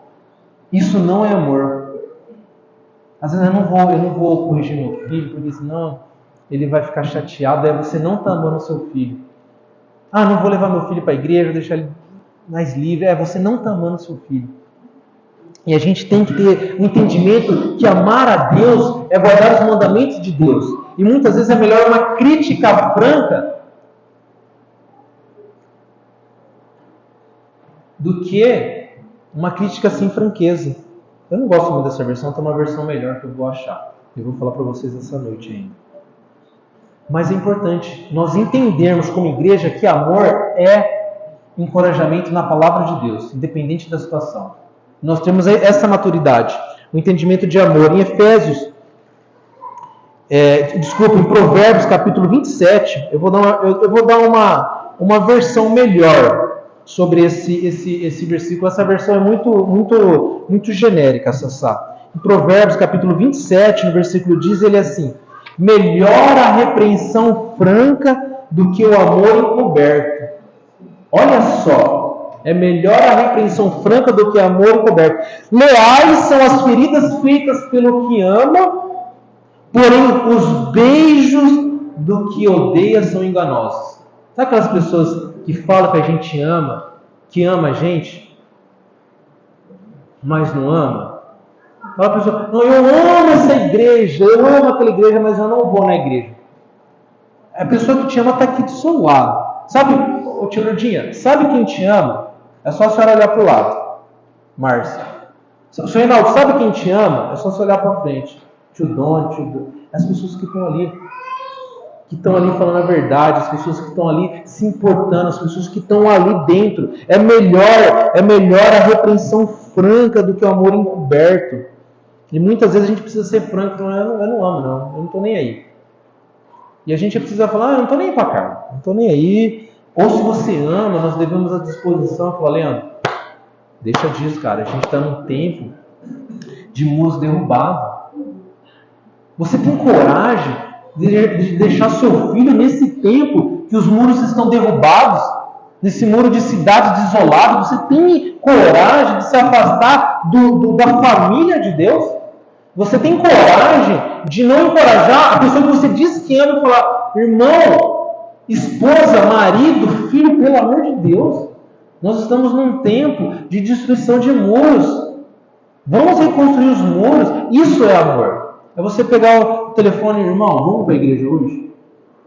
Isso não é amor. Às vezes eu não vou corrigir meu filho porque senão ele vai ficar chateado, aí você não está amando o seu filho. Ah, não vou levar meu filho para a igreja, deixar ele mais livre. Você não está amando o seu filho. E a gente tem que ter um entendimento que amar a Deus é guardar os mandamentos de Deus. E muitas vezes é melhor uma crítica franca do que uma crítica sem franqueza. Eu não gosto muito dessa versão, tem uma versão melhor que eu vou achar. Eu vou falar para vocês essa noite ainda. Mas é importante nós entendermos como igreja que amor é encorajamento na palavra de Deus, independente da situação. Nós temos essa maturidade, o entendimento de amor. Em Efésios, em Provérbios capítulo 27, eu vou dar uma versão melhor sobre esse versículo. Essa versão é muito genérica, Sassá. Em Provérbios capítulo 27, no versículo 10, ele é assim: melhor a repreensão franca do que o amor encoberto. Olha só, é melhor a repreensão franca do que o amor encoberto. Leais são as feridas feitas pelo que ama, porém os beijos do que odeia são enganosos. Sabe aquelas pessoas que falam que a gente ama, que ama a gente, mas não ama? Aquela pessoa, não, eu amo essa igreja, eu amo aquela igreja, mas eu não vou na igreja. A pessoa que te ama está aqui do seu lado. Sabe, tia Lourdinha, sabe quem te ama? É só a senhora olhar para o lado. Márcia. Senhor Reinaldo, sabe quem te ama? É só você olhar para frente. Tio Dom. As pessoas que estão ali falando a verdade, as pessoas que estão ali se importando, as pessoas que estão ali dentro. É melhor a repreensão franca do que o amor encoberto. E muitas vezes a gente precisa ser franco, eu não amo não, eu não estou nem aí. E a gente precisa falar, eu não estou nem aí para cá, não estou nem aí. Ou se você ama, nós devemos à disposição, falar, Leandro, deixa disso, cara, a gente está num tempo de muros derrubados. Você tem coragem de deixar seu filho nesse tempo que os muros estão derrubados, nesse muro de cidade desolado? Você tem coragem de se afastar da família de Deus? Você tem coragem de não encorajar a pessoa que você diz que ama e falar, irmão, esposa, marido, filho, pelo amor de Deus. Nós estamos num tempo de destruição de muros. Vamos reconstruir os muros. Isso é amor. É você pegar o telefone, irmão, vamos para a igreja hoje?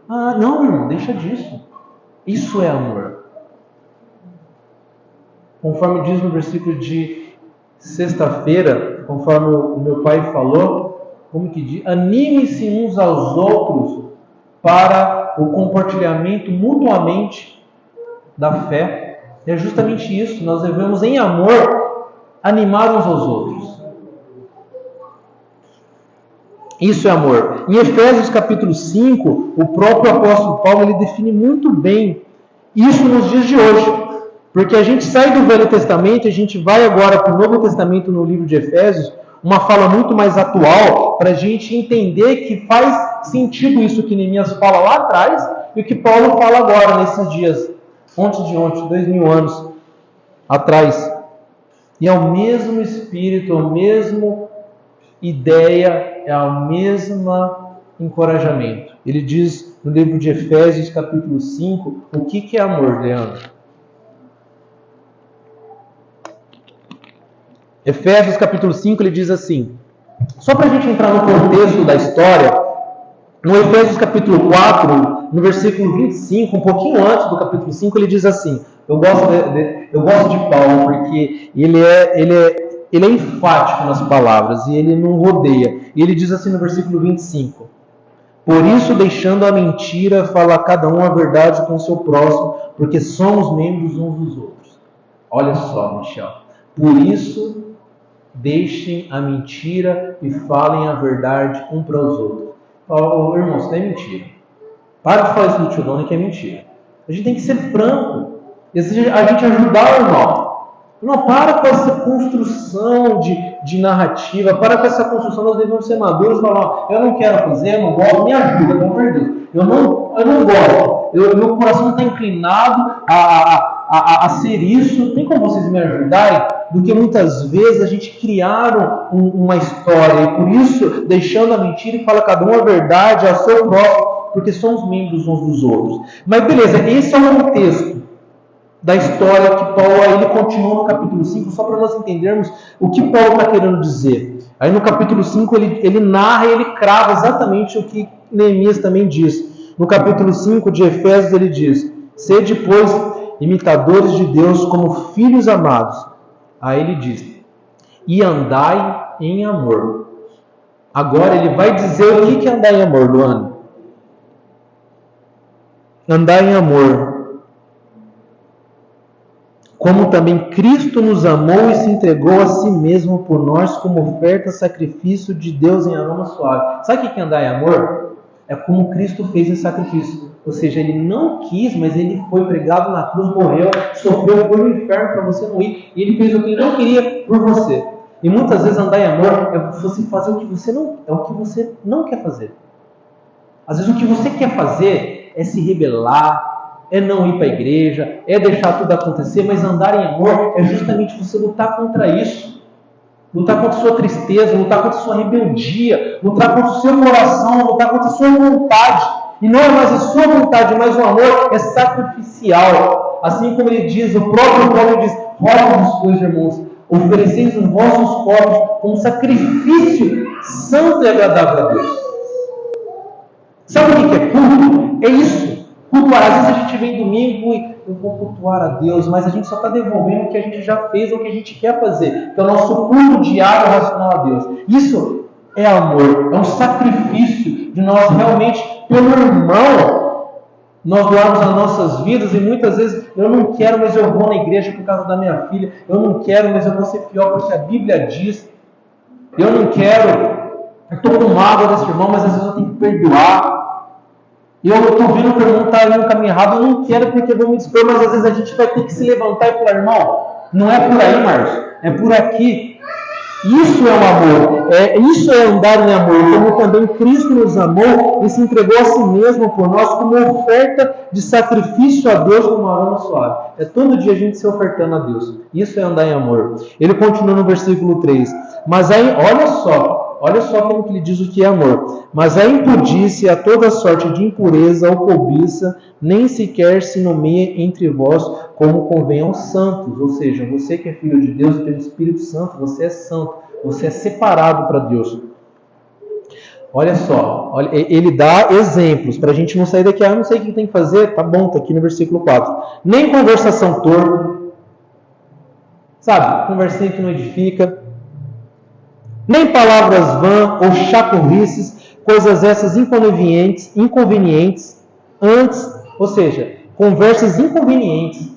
Ah, não, irmão, deixa disso. Isso é amor. Conforme diz no versículo de sexta-feira, conforme o meu pai falou, como que diz? Anime-se uns aos outros para o compartilhamento mutuamente da fé. É justamente isso. Nós devemos, em amor, animar uns aos outros. Isso é amor. Em Efésios capítulo 5, o próprio apóstolo Paulo ele define muito bem isso nos dias de hoje. Porque a gente sai do Velho Testamento e a gente vai agora para o Novo Testamento no livro de Efésios, uma fala muito mais atual, para a gente entender que faz sentido isso que Neemias fala lá atrás e o que Paulo fala agora, nesses dias, ontem, 2000 anos atrás. E é o mesmo espírito, a mesma ideia, é o mesmo encorajamento. Ele diz no livro de Efésios, capítulo 5, o que é amor, Leandro? Efésios capítulo 5, ele diz assim, só para a gente entrar no contexto da história, no Efésios capítulo 4, no versículo 25, um pouquinho antes do capítulo 5, ele diz assim, eu gosto de Paulo, porque ele é enfático nas palavras, e ele não rodeia, e ele diz assim no versículo 25, por isso deixando a mentira, fala cada um a verdade com o seu próximo, porque somos membros uns dos outros. Olha só, Michel, por isso deixem a mentira e falem a verdade um para os outros. Oh, irmãos, isso não é mentira. Para de falar isso no tio Dona que é mentira. A gente tem que ser franco. A gente ajudar o irmão. Não, para com essa construção de narrativa. Para com essa construção. Nós devemos ser maduros e falar, eu não quero fazer, eu não gosto, me ajuda, pelo amor de Deus. Eu não gosto. Meu coração está inclinado a ser isso. Tem como vocês me ajudarem? Do que muitas vezes a gente criar uma história. E por isso, deixando a mentira e fala cada um a verdade, a seu próprio, porque somos membros uns dos outros. Mas beleza, esse é o contexto da história que Paulo ele continua no capítulo 5, só para nós entendermos o que Paulo está querendo dizer. Aí no capítulo 5 ele narra e ele crava exatamente o que Neemias também diz. No capítulo 5 de Efésios ele diz, sede, pois, imitadores de Deus como filhos amados. Aí ele diz, e andai em amor. Agora ele vai dizer o que é andar em amor, Luana. Andar em amor. Como também Cristo nos amou e se entregou a si mesmo por nós como oferta, sacrifício de Deus em aroma suave. Sabe o que é andar em amor? É como Cristo fez esse sacrifício. Ou seja, ele não quis, mas ele foi pregado na cruz, morreu, sofreu, foi no inferno para você não ir. E ele fez o que ele não queria por você. E muitas vezes andar em amor é você fazer o que você não quer fazer. Às vezes o que você quer fazer é se rebelar, é não ir para a igreja, é deixar tudo acontecer, mas andar em amor é justamente você lutar contra isso. Lutar contra a sua tristeza, lutar contra a sua rebeldia, lutar contra o seu coração, lutar contra a sua vontade. E não é mais a sua vontade, mas o amor é sacrificial. Assim como ele diz, o próprio Paulo diz, rogo-vos, pois, irmãos, ofereceis os vossos corpos como sacrifício santo e agradável a Deus. Sabe o que é culto? É isso. Cultuar. Às vezes a gente vem domingo e eu vou cultuar a Deus, mas a gente só está devolvendo o que a gente já fez ou o que a gente quer fazer. Que é o nosso culto diário racional a Deus. Isso é amor. É um sacrifício de nós realmente, pelo irmão, nós doarmos as nossas vidas. E muitas vezes eu não quero, mas eu vou na igreja por causa da minha filha. Eu não quero, mas eu vou ser fiel porque a Bíblia diz. Eu não quero. Eu estou com mágoa desse irmão, mas às vezes eu tenho que perdoar. E eu estou vendo que o irmão está indo no caminho errado, eu não quero porque eu vou me dispor, mas às vezes a gente vai ter que se levantar e falar, irmão, não é por aí, Márcio, é por aqui. Isso é o amor, isso é andar em amor, como também Cristo nos amou e se entregou a si mesmo por nós como oferta de sacrifício a Deus como aroma suave. É todo dia a gente se ofertando a Deus. Isso é andar em amor. Ele continua no versículo 3. Mas aí, olha só, Olha só como que ele diz o que é amor. Mas a impudice, a toda sorte de impureza ou cobiça, nem sequer se nomeia entre vós como convém aos santos. Ou seja, você que é filho de Deus e tem o Espírito Santo, você é santo, você é separado para Deus. Olha só, ele dá exemplos para a gente não sair daqui, eu não sei o que tem que fazer, tá bom, tá aqui no versículo 4. Nem conversação torpe, sabe, conversinha que não edifica, nem palavras vãs ou chacorrices, coisas essas inconvenientes, antes, ou seja, conversas inconvenientes.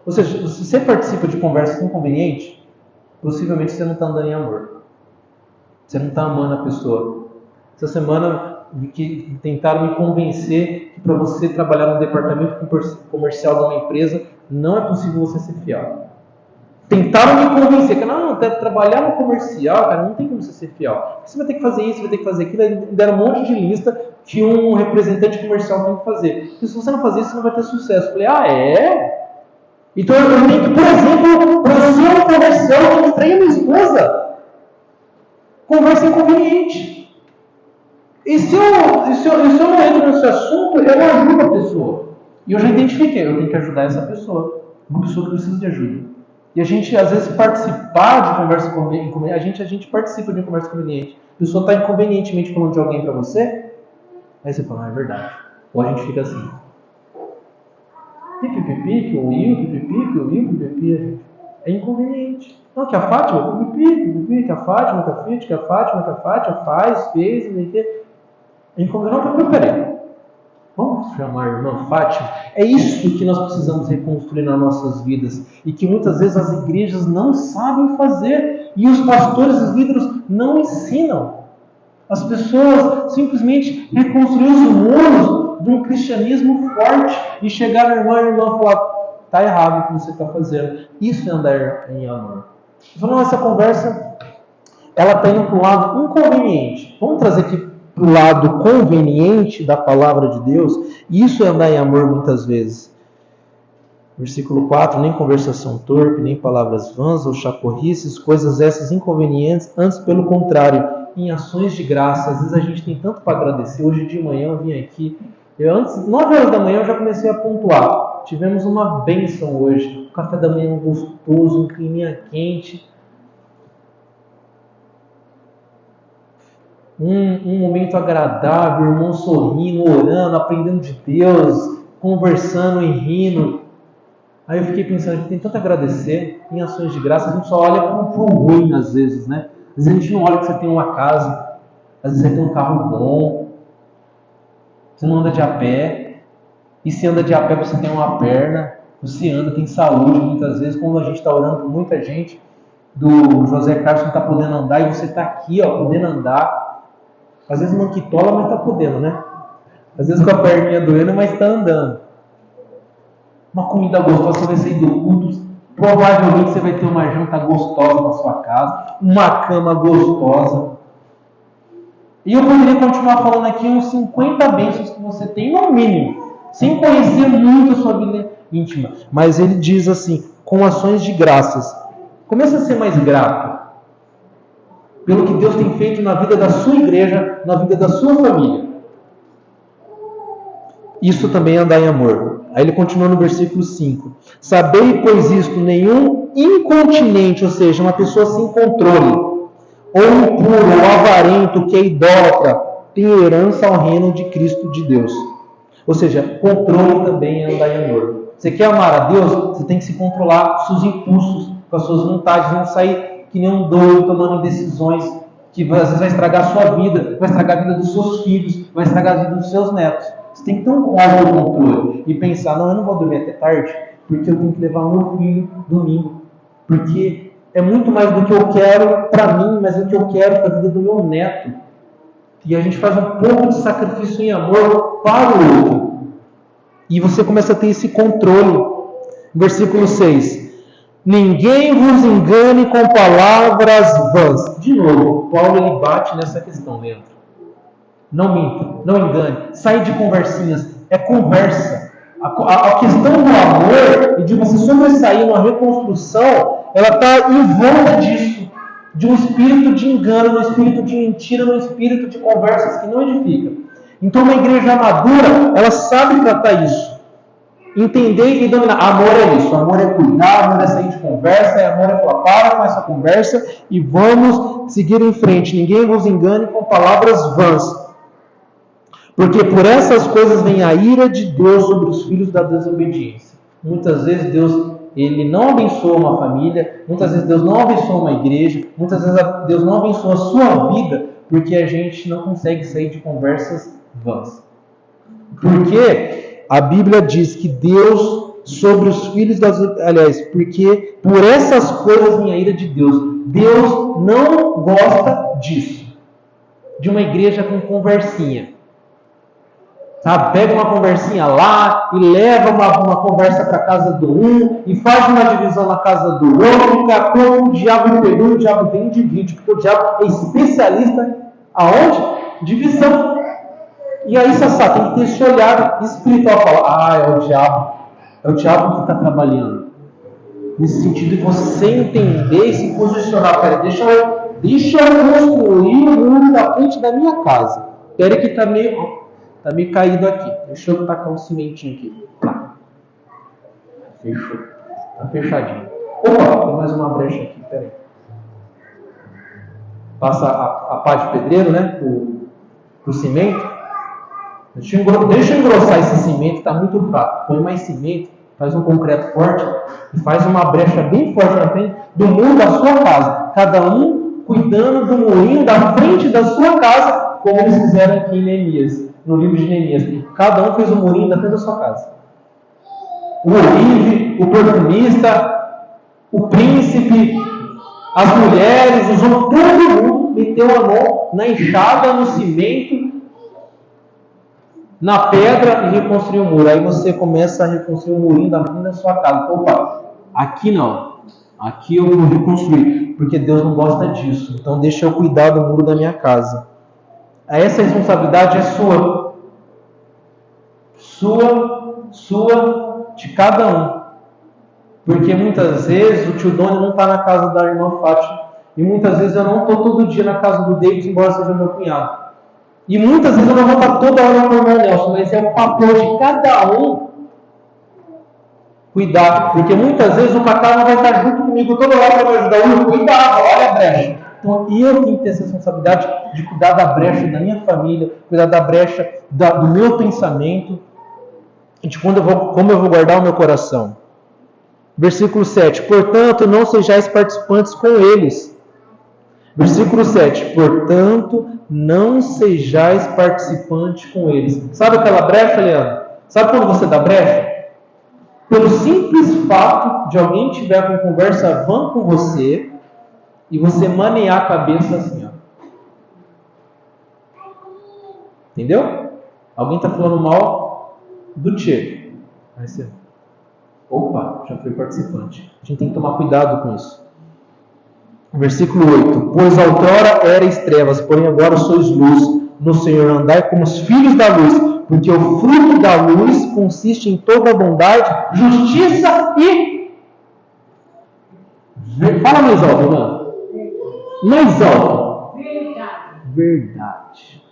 Ou seja, se você participa de conversas inconvenientes, possivelmente você não está andando em amor. Você não está amando a pessoa. Essa semana que tentaram me convencer que para você trabalhar no departamento comercial de uma empresa, não é possível você ser fiel. Tentaram me convencer que não, trabalhar no comercial, cara, não tem como você ser fiel. Você vai ter que fazer isso, vai ter que fazer aquilo. Aí deram um monte de lista que um representante comercial tem que fazer. E se você não fazer isso, você não vai ter sucesso. Eu falei, é? Então eu tenho que, por exemplo, para ser um comercial, eu tenho que trair a minha esposa. Conversa inconveniente. E se eu não entro nesse assunto, eu não ajudo a pessoa. E eu já identifiquei, eu tenho que ajudar essa pessoa. Uma pessoa que precisa de ajuda. E a gente, às vezes, participar de conversa inconveniente, a gente participa de uma conversa conveniente. A pessoa está inconvenientemente falando de alguém para você, aí você fala, é verdade. Ou a gente fica assim. Pipipipi, que o Will, pipipi, que o Will, pipipi, gente. É inconveniente. Não, que a Fátima, pipipi, que a Fátima, que a Fátima faz, fez, é inconveniente. Não, peraí. Vamos chamar a irmã Fátima? É isso que nós precisamos reconstruir nas nossas vidas. E que muitas vezes as igrejas não sabem fazer. E os pastores e os líderes não ensinam. As pessoas simplesmente reconstruir os muros de um cristianismo forte. E chegar na irmã e falar, está errado o que você está fazendo. Isso é andar em amor. Então, essa conversa, ela está indo para um lado inconveniente. Vamos trazer aqui para o lado conveniente da palavra de Deus. Isso é andar em amor muitas vezes. Versículo 4, nem conversação torpe, nem palavras vãs ou chacorrices, coisas essas inconvenientes, antes pelo contrário, em ações de graça. Às vezes a gente tem tanto para agradecer. Hoje de manhã eu vim aqui, 9 horas da manhã eu já comecei a pontuar. Tivemos uma bênção hoje, um café da manhã gostoso, um clima quente. Um momento agradável, irmão sorrindo, orando, aprendendo de Deus, conversando e rindo. Aí eu fiquei pensando, a gente tem tanto a agradecer em ações de graça, a gente só olha para o ruim às vezes, né? Às vezes a gente não olha que você tem uma casa, às vezes você tem um carro bom, você não anda de a pé, e se anda de a pé você tem uma perna, você anda, tem saúde muitas vezes, quando a gente está orando por muita gente, do José Carlos que não está podendo andar, e você está aqui, ó, podendo andar. Às vezes não quitola, mas está podendo, né? Às vezes com a perninha doendo, mas está andando. Uma comida gostosa, você vai sair do culto, provavelmente você vai ter uma janta gostosa na sua casa, uma cama gostosa. E eu poderia continuar falando aqui uns 50 bênçãos que você tem, no mínimo, sem conhecer muito a sua vida íntima. Mas ele diz assim, com ações de graças. Comece a ser mais grato pelo que Deus tem feito na vida da sua igreja, na vida da sua família. Isso também é andar em amor. Aí ele continua no versículo 5. Sabei, pois isto, nenhum incontinente, ou seja, uma pessoa sem controle, ou impuro, ou avarento, que é idólatra, tem herança ao reino de Cristo de Deus. Ou seja, controle também é andar em amor. Você quer amar a Deus? Você tem que se controlar com seus impulsos, com as suas vontades, não sair que nem um doido tomando decisões que às vezes vai estragar a sua vida, vai estragar a vida dos seus filhos, vai estragar a vida dos seus netos. Você tem que ter um autocontrole e pensar, não, eu não vou dormir até tarde, porque eu tenho que levar meu filho domingo, porque é muito mais do que eu quero para mim, mas é o que eu quero para a vida do meu neto. E a gente faz um pouco de sacrifício em amor para o outro. E você começa a ter esse controle. Versículo 6. Ninguém vos engane com palavras vãs. De novo, Paulo ele bate nessa questão, Leandro. Não minta, não engane. Sai de conversinhas. É conversa. A questão do amor e de você sobressair numa reconstrução, ela está em volta disso. de um espírito de engano, no espírito de mentira, no espírito de conversas que não edificam. Então, uma igreja madura, ela sabe tratar isso. Entender e dominar. Amor é isso. Amor é cuidar, amor é sair de conversa, amor é falar, para com essa conversa e vamos seguir em frente. Ninguém vos engane com palavras vãs. Porque por essas coisas vem a ira de Deus sobre os filhos da desobediência. Muitas vezes Deus, Ele não abençoa uma família, muitas vezes Deus não abençoa uma igreja, muitas vezes Deus não abençoa a sua vida, porque a gente não consegue sair de conversas vãs. Porque a Bíblia diz que Deus, sobre os filhos das... Aliás, porque por essas coisas vem a ira de Deus. Deus não gosta disso. De uma igreja com conversinha. Sabe? Pega uma conversinha lá e leva uma conversa para a casa do um e faz uma divisão na casa do outro. Daqui a pouco o diabo pegou e o diabo vem e divide. Porque o diabo é especialista aonde? Divisão. E aí, Sassá, tem que ter esse olhar espiritual. Falar, é o diabo que está trabalhando. Nesse sentido de você entender e se posicionar. Pera, deixa eu construir o muro na frente da minha casa. Pera que está meio caído aqui. Deixa eu tacar um cimentinho aqui. Tá. Fechou. Está fechadinho. Opa, tem mais uma brecha aqui. Pera aí. Passa a pá de pedreiro, né? O cimento. Deixa eu engrossar esse cimento, está muito fraco. Põe mais cimento, faz um concreto forte e faz uma brecha bem forte na frente do muro da sua casa. Cada um cuidando do murinho da frente da sua casa, como eles fizeram aqui em Neemias, no livro de Neemias. Cada um fez um murinho da frente da sua casa. O olive, o perfumista, o príncipe, as mulheres, os homens, todo mundo meteu a mão na enxada, no cimento, na pedra e reconstruir o muro. Aí você começa a reconstruir o murinho da frente da sua casa. Opa, aqui não. Aqui eu vou reconstruir. Porque Deus não gosta disso. Então deixa eu cuidar do muro da minha casa. Essa responsabilidade é sua. Sua, de cada um. Porque muitas vezes o tio Doni não está na casa da irmã Fátima. E muitas vezes eu não estou todo dia na casa do David, embora seja meu cunhado. E muitas vezes eu não vou estar toda hora com o irmão Nelson, mas é o papel de cada um cuidar. Porque muitas vezes o Cacá não vai estar junto comigo toda hora para me ajudar. Cuidado, olha a brecha. Então eu tenho que ter essa responsabilidade de cuidar da brecha da minha família, cuidar da brecha do meu pensamento, e de como eu vou guardar o meu coração. Versículo 7. Portanto, não sejais participantes com eles. Versículo 7. Portanto, não sejais participantes com eles. Sabe aquela brecha, Leandro? Sabe quando você dá brecha? Pelo simples fato de alguém tiver com conversa vã com você e você manear a cabeça assim, ó. Entendeu? Alguém está falando mal do Tchê. Aí você... Opa, já foi participante. A gente tem que tomar cuidado com isso. Versículo 8. Pois outrora erais trevas, porém agora sois luz. No Senhor andai como os filhos da luz, porque o fruto da luz consiste em toda bondade, justiça e... Fala mais alto, irmã. Mais alto. Verdade.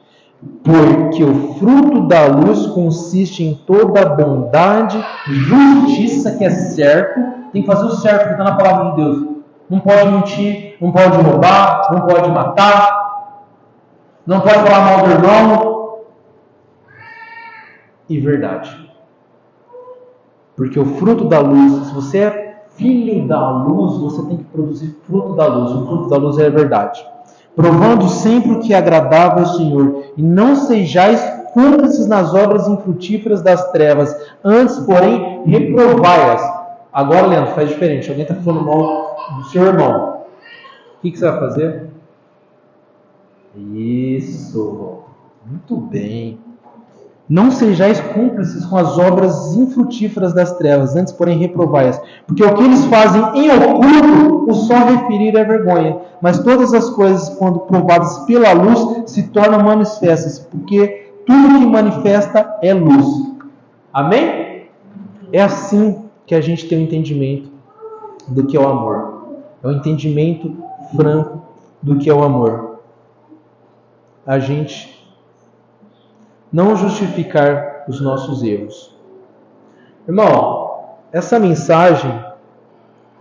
Porque o fruto da luz consiste em toda bondade, justiça, que é certo. Tem que fazer o certo que está na palavra de Deus. Não pode mentir, não pode roubar, não pode matar, não pode falar mal do irmão. E verdade. Porque o fruto da luz, se você é filho da luz, você tem que produzir fruto da luz. O fruto da luz é a verdade. Provando sempre o que é agradável ao Senhor, e não sejais cúmplices nas obras infrutíferas das trevas, antes, porém, reprovai-as. Agora, Leandro, faz diferente. Alguém está falando mal do seu irmão. O que você vai fazer? Isso. Muito bem. Não sejais cúmplices com as obras infrutíferas das trevas, antes, porém, reprovai-as. Porque o que eles fazem em oculto, o só referir é vergonha. Mas todas as coisas, quando provadas pela luz, se tornam manifestas. Porque tudo que manifesta é luz. Amém? É assim que a gente tem um entendimento do que é o amor. É um entendimento franco, do que é o amor. A gente não justificar os nossos erros. Irmão, essa mensagem,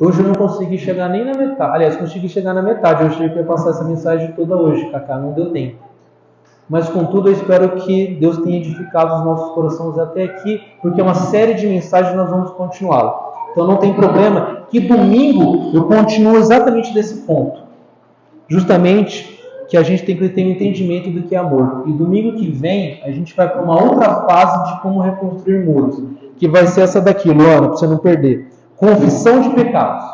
hoje eu não consegui chegar nem na metade. Aliás, consegui chegar na metade. Eu achei que ia passar essa mensagem toda hoje, Cacá, não deu tempo. Mas, contudo, eu espero que Deus tenha edificado os nossos corações até aqui, porque é uma série de mensagens nós vamos continuá-la. Então não tem problema que domingo eu continuo exatamente desse ponto. Justamente que a gente tem que ter um entendimento do que é amor. E domingo que vem a gente vai para uma outra fase de como reconstruir muros, que vai ser essa daqui, Luana, para você não perder. Confissão de pecados.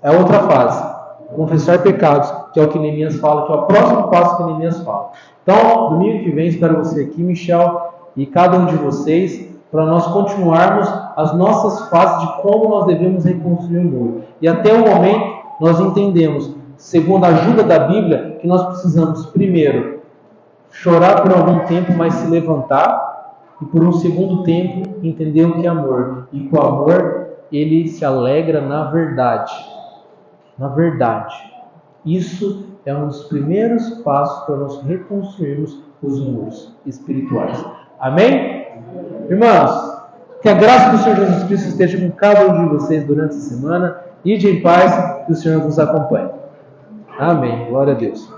É a outra fase. Confessar pecados, que é o que Neemias fala, que é o próximo passo que Neemias fala. Então, domingo que vem, espero você aqui, Michel, e cada um de vocês, para nós continuarmos as nossas fases de como nós devemos reconstruir o muro. E até o momento, nós entendemos, segundo a ajuda da Bíblia, que nós precisamos, primeiro, chorar por algum tempo, mas se levantar, e por um segundo tempo, entender o que é amor. E com o amor, ele se alegra na verdade. Na verdade. Isso é um dos primeiros passos para nós reconstruirmos os muros espirituais. Amém? Irmãos, que a graça do Senhor Jesus Cristo esteja com cada um de vocês durante essa semana. Ide em paz, que o Senhor nos acompanhe. Amém. Glória a Deus.